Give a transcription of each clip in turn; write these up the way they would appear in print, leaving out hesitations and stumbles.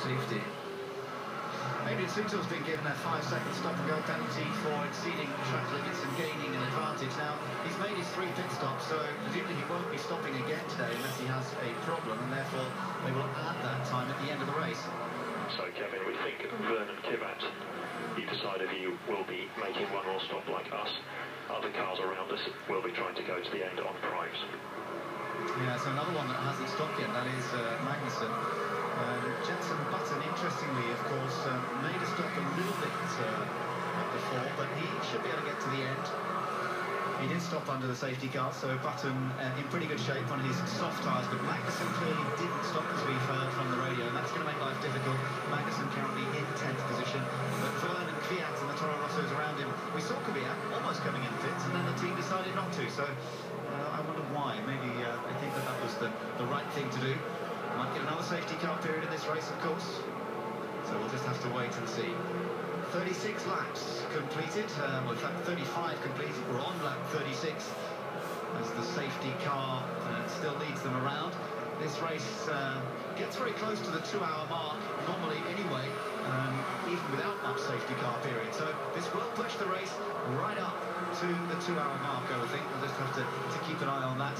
safety. Adrian Sutil's been given a 5-second stop-and-go penalty for exceeding track limits and gaining an advantage. Now, he's made his 3 pit stops, so presumably he won't be stopping again today unless he has a problem, and therefore they will add that time at the end of the race. So, Kevin, we think Vernon Kivat, either side of you, will be making one more stop like us. Other cars around us will be trying to go to the end on primes. Yeah, so another one that hasn't stopped yet, that is Magnussen. Jenson Button, interestingly, of course, made a stop a little bit before, but he should be able to get to the end. He did stop under the safety car, so Button in pretty good shape on his soft tyres, but Magnussen clearly didn't stop, as we've heard from the radio, and that's going to make life difficult. Magnussen currently in 10th position, but Vernon and Kvyat and the Toro Rossos around him. We saw Kvyat almost coming in fifth, and then the team decided not to, so I wonder why. Maybe I think that was the right thing to do. Might get another safety car period in this race, of course. So we'll just have to wait and see. 36 laps completed. Well, in fact, 35 completed. We're on lap 36 as the safety car still leads them around. This race gets very close to the 2-hour mark, normally anyway, even without much safety car period. So this will push the race right up to the 2-hour mark, I would think. We'll just have to keep an eye on that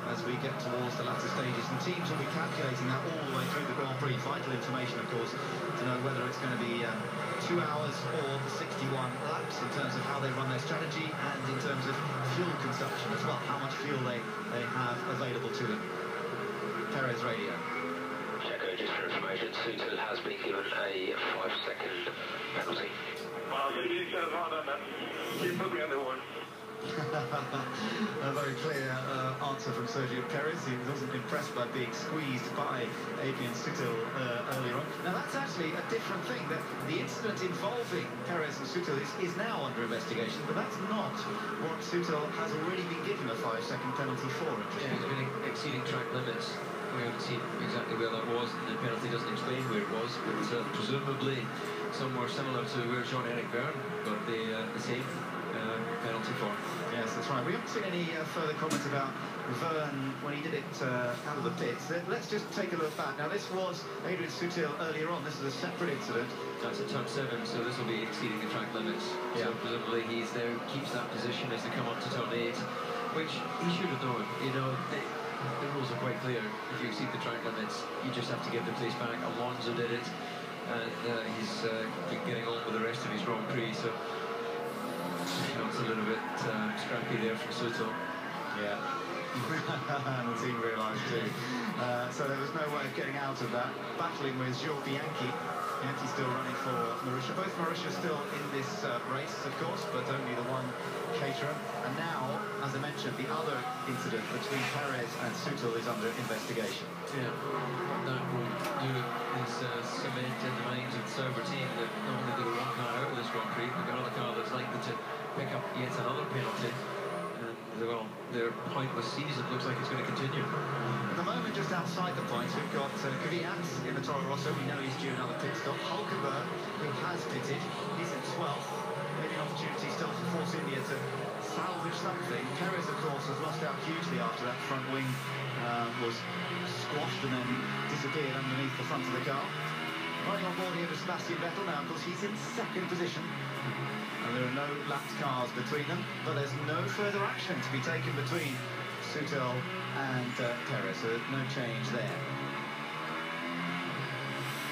as we get towards the latter stages. And teams will be calculating that all the way through the Grand Prix. Vital information, of course, to know whether it's going to be 2 hours or 61 laps in terms of how they run their strategy and in terms of fuel consumption as well, how much fuel they have available to them. Perez radio. Checo, just for information, Sutil has been given a 5-second penalty. Well, you should have done that. You put me on the one. A very clear answer from Sergio Perez. He wasn't impressed by being squeezed by Adrian Sutil earlier on. Now that's actually a different thing. That the incident involving Perez and Sutil is now under investigation, but that's not what Sutil has already been given a 5-second penalty for. Yeah, he's been exceeding track limits. We haven't seen exactly where that was, and the penalty doesn't explain where it was, but presumably somewhere similar to where Jean-Eric Vergne got the same penalty for. Yes, that's right. We haven't seen any further comments about Vergne when he did it out of the pits. Let's just take a look back. Now, this was Adrian Sutil earlier on. This is a separate incident. That's at turn 7, so this will be exceeding the track limits. Yeah. So presumably he's there, keeps that position as they come up to turn 8, which he should have known. You know, the rules are quite clear. If you exceed the track limits, you just have to give the place back. Alonso did it, and he's been getting on with the rest of his Grand Prix, so it's a little bit scrappy there for Sutil. Yeah. And the team realised too. So there was no way of getting out of that. Battling with Joe Bianchi. Bianchi still running for Marussia. Both Marussia still in this race, of course, but only the one Caterham. And now, as I mentioned, the other incident between Perez and Sutil is under investigation. Yeah, that will do is cement in the minds of the Sauber team that not only do one car out of this Grand Prix, but another car that's likely to pick up yet another penalty. And, well, their pointless season looks like it's going to continue. At the moment, just outside the points, we've got Kvyat in the Toro Rosso. We know he's due another pit stop. Hulkenberg, who has pitted, he's at 12th. Maybe an opportunity still for Force India to salvage something. Perez, of course, has lost out hugely after that front wing was squashed and then disappeared underneath the front of the car. Right on board here with Sebastian Vettel now. Of course, he's in 2nd position. And there are no lapped cars between them, but there's no further action to be taken between Sutil and Perez, so no change there.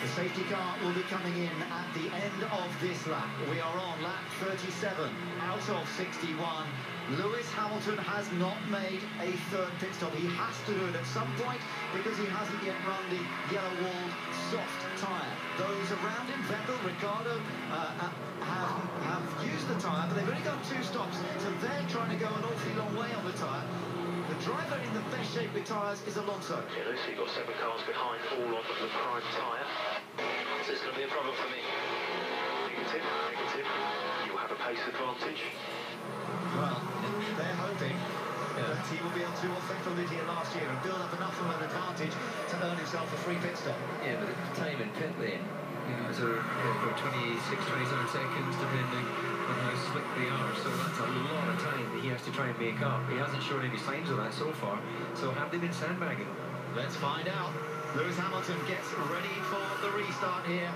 The safety car will be coming in at the end of this lap. We are on lap 37 out of 61. Lewis Hamilton has not made a 3rd pit stop. He has to do it at some point because he hasn't yet run the yellow-walled soft tyre. Those around him, Vettel, Ricciardo, have used the tyre, but they've only done 2 stops, so they're trying to go an awfully long way on the tyre. The driver in the best shape with tyres is Alonso. Yeah, so you've got 7 cars behind, all on the prime tyre. So it's going to be a problem for me. Negative. You have a pace advantage. Well, they're hoping that he will be able to do what Vettel did here last year and build up enough of an advantage to earn himself a free pit stop. Yeah, but the time in pit lane, you know, is for 26, 27 seconds, depending on how slick they are. So that's a lot of time that he has to try and make up. He hasn't shown any signs of that so far. So have they been sandbagging? Let's find out. Lewis Hamilton gets ready for the restart here.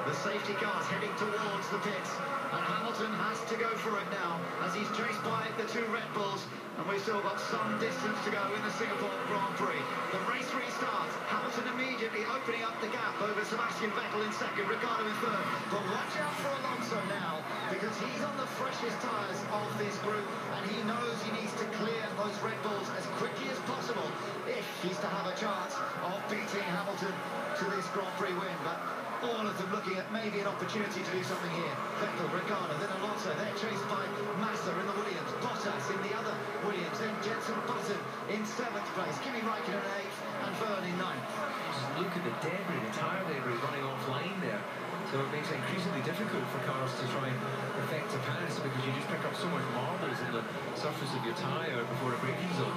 The safety car's heading towards the pits, and Hamilton has to go for it now as he's chased by the two Red Bulls, and we've still got some distance to go in the Singapore Grand Prix. The race restarts. Hamilton immediately opening up the gap over Sebastian Vettel in second, Ricciardo in third. But watch out for Alonso now, because he's on the freshest tyres of this group, and he knows he needs to clear those Red Bulls as quickly as possible if he's to have a chance of beating Hamilton to this Grand Prix win. But all of them looking at maybe an opportunity to do something here. Vettel, Ricciardo, then Alonso. They're chased by Massa in the Williams, Bottas in the other Williams, then Jenson Button in 7th place, Kimi Raikkonen in 8th, and Vergne in 9th. Just look at the debris, the tyre debris running offline there. So it makes it increasingly difficult for cars to try and effect a pass, because you just pick up so much marbles on the surface of your tyre before a braking zone.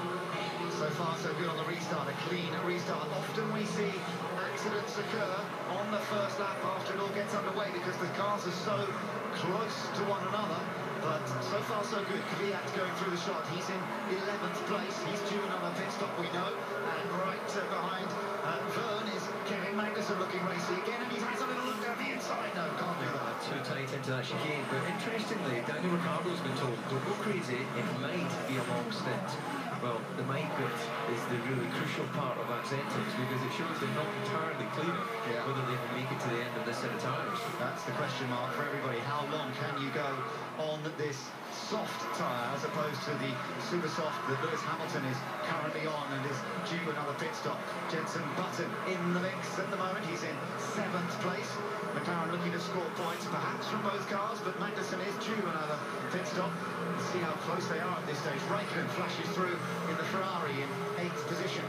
So far so good on the restart, a clean restart. Often we see accidents occur on the first lap after it all gets underway because the cars are so close to one another. But so far so good. Kvyat going through the shot. He's in 11th place. He's due another pit stop, we know. And right behind Vergne is Kevin Magnussen looking racy again, and he has a little look down the inside. No, can't do that. Too tight into that chicane. But interestingly, Daniel Ricciardo's been told, don't go crazy, it might be a long stint. Well, the might bit is the really crucial part of that sentence, because it shows they're not entirely clear whether they can make it to the end of this set of tyres. That's the question mark for everybody. How long can you go on this soft tyre as opposed to the super soft that Lewis Hamilton is currently on and is due another pit stop? Jenson Button in the mix at the moment. He's in 7th place. McLaren looking to score points perhaps from both cars, but Magnussen is due another pit stop. Let's see how close they are at this stage. Raikkonen flashes through in the Ferrari in 8th position.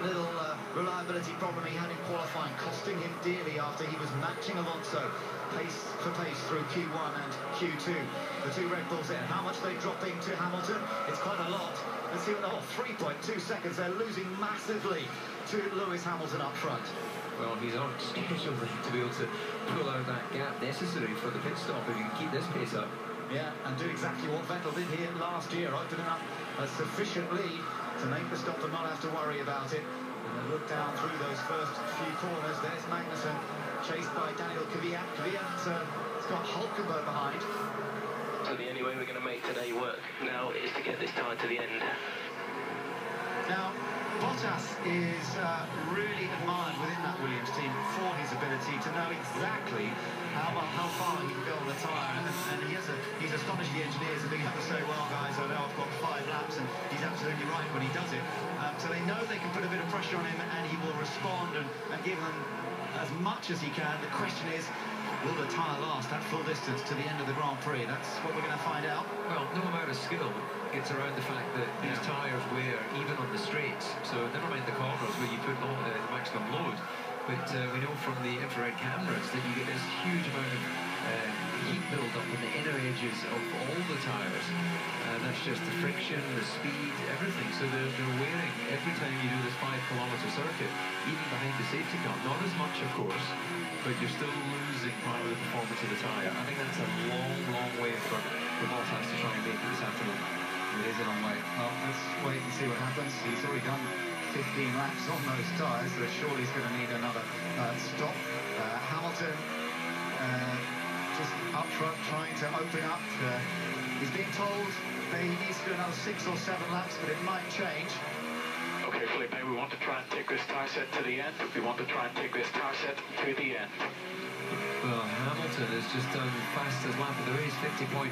A little reliability problem he had in qualifying, costing him dearly after he was matching Alonso pace for pace through Q1 and Q2. The two Red Bulls in. How much they drop into Hamilton? It's quite a lot. Let's see what the whole 3.2 seconds. They're losing massively to Lewis Hamilton up front. Well, he's on schedule to be able to pull out that gap necessary for the pit stop if you can keep this pace up. Yeah, and do exactly what Vettel did here last year, opening up a sufficient lead to make the stop and not have to worry about it. And then look down through those first few corners. There's Magnussen, chased by Daniel Kvyat. Kvyat's got Hulkenberg behind. So the only way we're going to make today work now is to get this tyre to the end. Now, Bottas is really admired within that Williams team for his ability to know exactly how far he can go on the tyre, and he's astonished the engineers and being able to say, well guys, I know I've got 5 laps, and he's absolutely right when he does it. So they know they can put a bit of pressure on him and he will respond and give them as much as he can. The question is, will the tyre last that full distance to the end of the Grand Prix? That's what we're going to find out. Well, no amount of skill gets around the fact that these tyres wear even on the straights. So never mind the corners where you put on the maximum load. But we know from the infrared cameras that you get this huge amount of heat build-up in the inner edges of all the tyres. And that's just the friction, the speed, everything. So they're wearing every time you do this 5-kilometre circuit, even behind the safety car. Not as much, of course, but you're still losing part of the performance of the tyre. I think that's a long, long way for Bottas to try and make it this afternoon. It is a long way. Well, let's wait and see what happens. He's already done 15 laps on those tyres, so surely he's going to need another stop. Hamilton just up front trying to open up. He's being told that he needs to do another 6 or 7 laps, but it might change. Okay, Felipe, we want to try and take this tyre set to the end. We want to try and take this tyre set to the end. Well, Hamilton has just done fastest lap of the race, 50.4.